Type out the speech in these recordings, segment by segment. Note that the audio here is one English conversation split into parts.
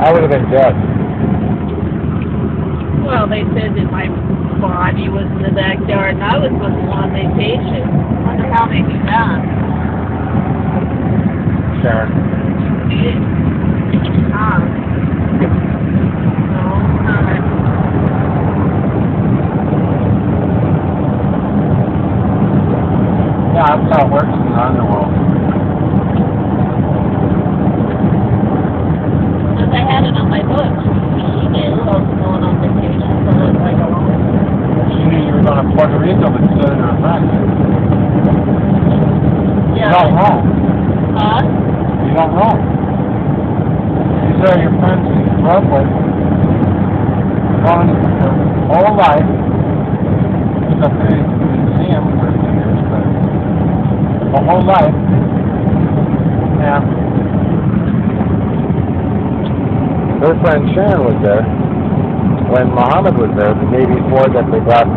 I would have been dead. Well, they said that my body was in the backyard and I was supposed to go on vacation. I wonder how they do that. Sharon. Yeah, that's how it works in the underworld. Because I had it on my books. She knew I was going on vacation, so it was like a long. She knew you were going to Puerto Rico, but you said to her friends. Yeah. You're not wrong. Huh? You're not wrong. You said your friends in Broadway gone their whole life, except they didn't see him for a few years, but the whole life, and her friend Sharon was there when Muhammad was there the day before that they brought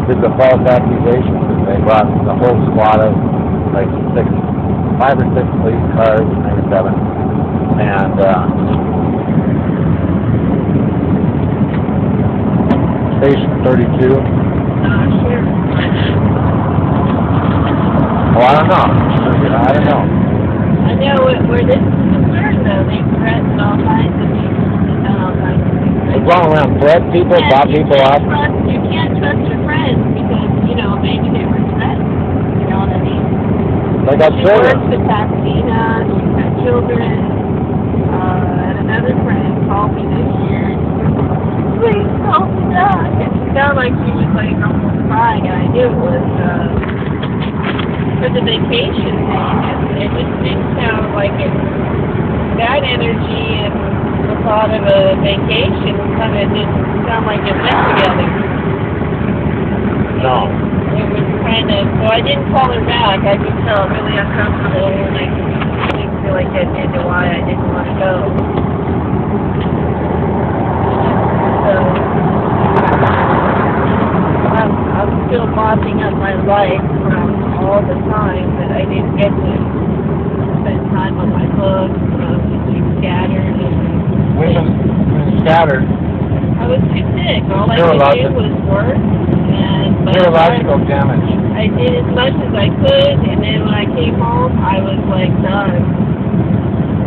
did the false accusations, and they brought the whole squad of like 5 or 6 police cars, maybe 7, and Station 32. Sure. Oh, I don't know. I don't know. I know where this is concerned, though. They threatened all kinds of people. They've done all kinds of things. They're going around threat people, pop people up. You can't trust your friends because, maybe they were threatened. You know what I mean? They got She children. works with Pasadena. She's got children. And another friend called me this year. Please call me back. And she sounded like she was like almost crying, and I knew it was for the vacation thing. And it just didn't sound like it. That energy and the thought of a vacation kind of didn't sound like it went together. No. It was kind of, so I didn't call her back. I just felt really uncomfortable, and I didn't feel like getting into why I didn't want to go. So, I'm still mopping up my life from all the time that I didn't get to spend time on my books, being scattered. We've been scattered. I was too sick. All I could do was work. Neurological damage. I did as much as I could, and then when I came home, I was like done.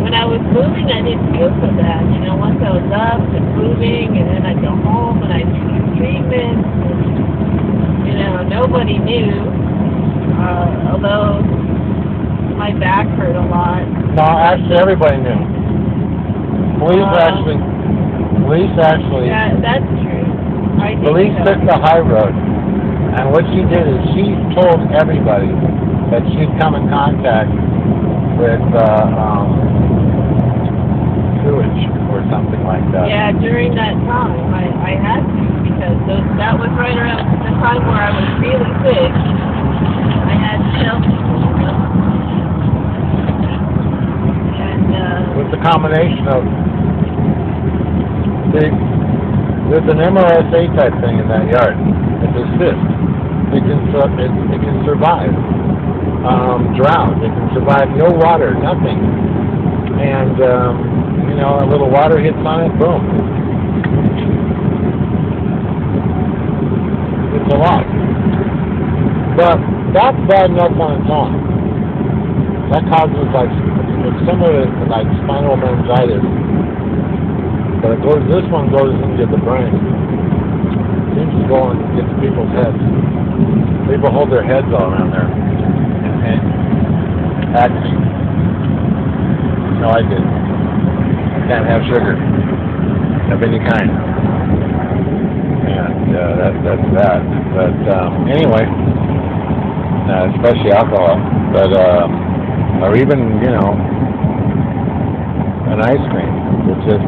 When I was moving, I didn't feel so bad. Once I was up and moving, and then I'd go home and I'd do treatment. And, nobody knew, although my back hurt a lot. No, actually, everybody knew. Police actually. Yeah, that's true. Police took the high road. And what she did is she told everybody that she'd come in contact with sewage or something like that. Yeah, during that time, I had to, because that was right around the time where I was really sick. I had to tell people. And, it's a combination of there's an MRSA type thing in that yard. It's a cyst. It can survive drought. It can survive no water, nothing. And a little water hits on it, boom. It's a lot. But that's bad enough on its own. That causes it's similar to like spinal meningitis. But this one goes into the brain. It seems to go and get to people's heads. People hold their heads all around there. And acne. No, I did. I can't have sugar of any kind. And that's that. But anyway, especially alcohol. But or even an ice cream. It's just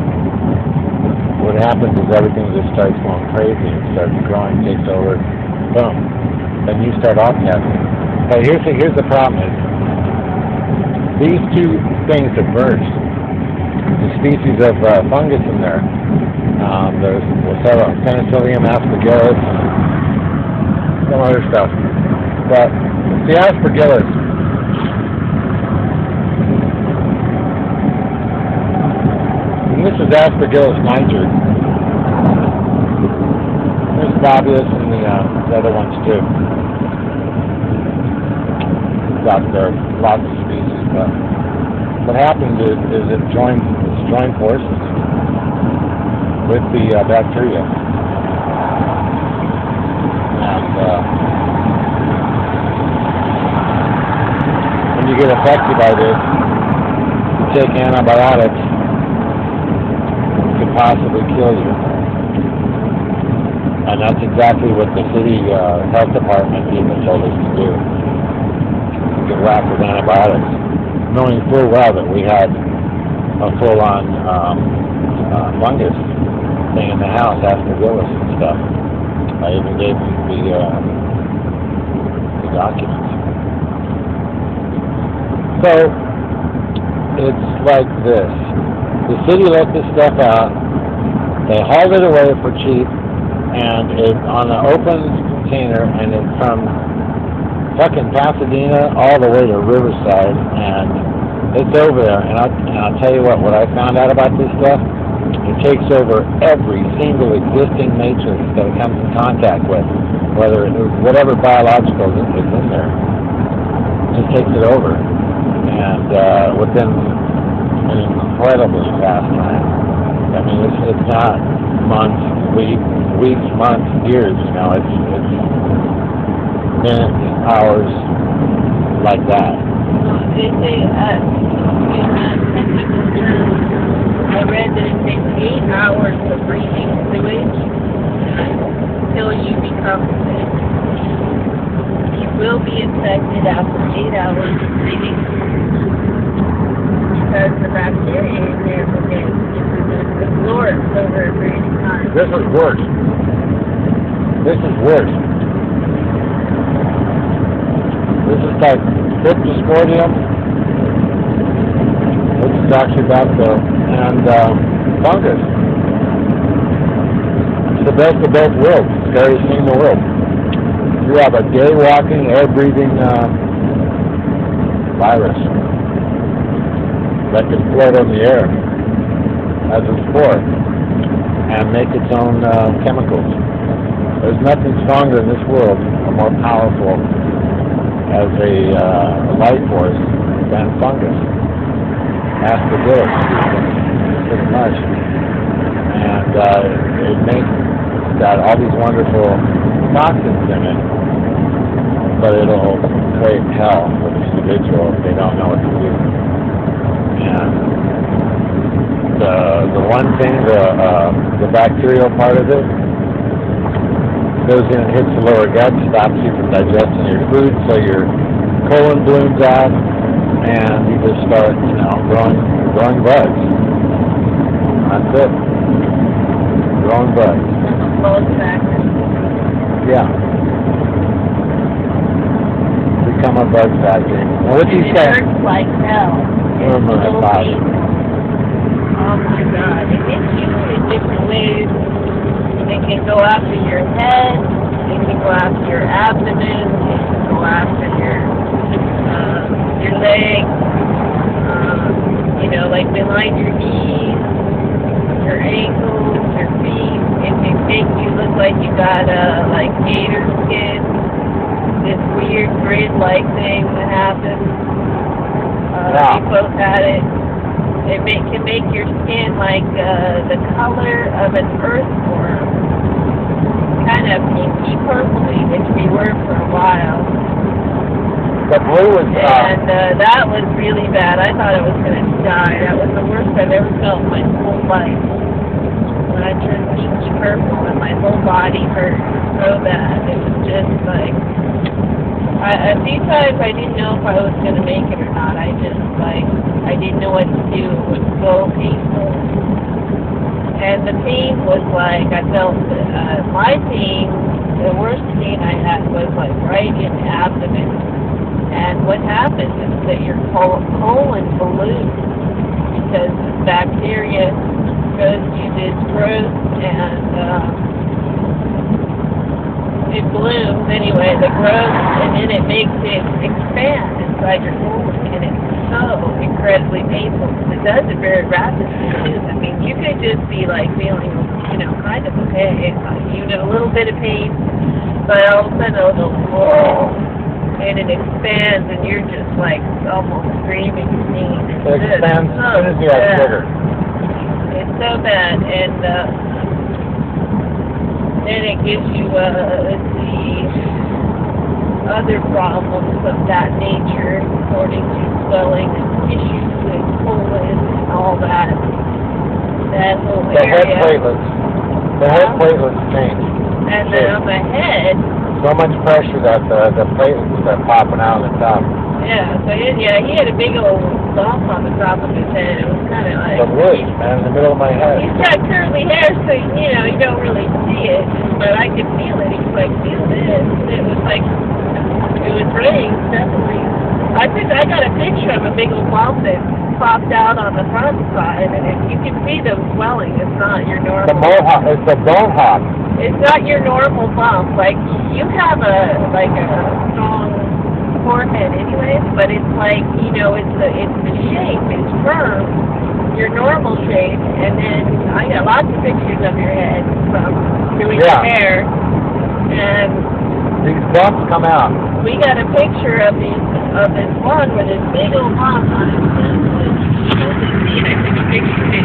what happens is everything just starts going crazy. It starts growing, takes over. Boom. Then you start off-gassing. But here's the problem is these two things have merged. The species of fungus in there. There's Penicillium aspergillus and some other stuff. But the aspergillus, There's Aspergillus niger. There's Babius and the other ones too. There are lots of species, but what happens is it joins forces with the bacteria, and when you get affected by this, you take antibiotics, it could possibly kill you. And that's exactly what the city health department people told us to do. Get whacked with antibiotics, knowing full well that we had a full-on fungus thing in the house, Aspergillus and stuff. I even gave them the documents. So it's like this. The city let this stuff out. They hauled it away for cheap, and it's on an open container, and it's from fucking Pasadena all the way to Riverside, and it's over there. And I'll tell you what I found out about this stuff, it takes over every single existing matrix that it comes in contact with, whatever biological is in there. It just takes it over, and within an incredibly fast time. I mean, it's not months, weeks, months, years. You know, it's minutes, hours, like that. They say, in technical terms, I read that it takes 8 hours of breathing sewage until you become sick. You will be infected after 8 hours of breathing because the bacteria in there will get absorbed over a period of time. This is worse. This is worse. This is like Cryptosporidium, which is actually bacteria, and fungus. It's the best of both worlds. It's the scariest thing in the world. You have a day-walking, air-breathing virus that can float on the air as a spore and make its own chemicals. There's nothing stronger in this world or more powerful as a life force than fungus. Aspergillus, pretty much. And it's got all these wonderful toxins in it, but it'll create hell for the individual if they don't know what to do. And the one thing, the bacterial part of it, goes in and hits the lower gut, stops you from digesting your food, so your colon blooms out, and you just start, growing bugs. That's it. Growing bugs. Yeah. Become a bug factory. Now, what do you say? It hurts like hell. Oh my God. Oh my God. It hits you in different ways. It can go after your head. It can go after your abdomen. It can go after your legs. Like behind your knees, your ankles, your feet. It can make you look like you got gator skin. This weird grid-like thing that happens. We both had it. It can make your skin like the color of an earthworm. Kind of pinky purpley, which we were for a while. But blue was and that was really bad. I thought I was going to die. That was the worst I've ever felt in my whole life. When I turned pinky purple and my whole body hurt so bad. It was just like... a few times I didn't know if I was going to make it or not. I didn't know what to do. It was so painful. And the pain was like, I felt my pain, the worst pain I had was like right in the abdomen. And what happens is that your colon balloons because the bacteria goes to this growth and it blooms. anyway, the growth, and then it makes it expand inside your colon, and it's so incredibly painful. It does it very rapidly, too. I mean, you could just be, like, feeling, kind of okay, a little bit of pain, but all of a sudden it'll go, whoa, and it expands, and you're just, like, almost screaming in pain. It expands as soon as you have sugar. It's so bad, and then it gives you, other problems of that nature, according to swelling and tissues and colon and all that. That whole The head area. platelets. The head platelets change. And then on my head. So much pressure that the platelets start popping out on the top. Yeah, so he had a big old bump on the top of his head. It was kind of like... The wood, man, in the middle of my head. He's got curly hair, so, you don't really see it. But I could feel it. He was like, feel this. It was like... It was raised, definitely. I got a picture of a big old bump that popped out on the front side, and you can see the swelling. It's not your normal. The mohawk. It's the mohawk. It's not your normal bump. Like, you have a strong forehead anyways, but it's like, it's the shape. It's firm, your normal shape, and then I got lots of pictures of your head from doing your hair, and these bumps come out. we got a picture of this one with this big old bump on his head. You can see it. I took a picture of it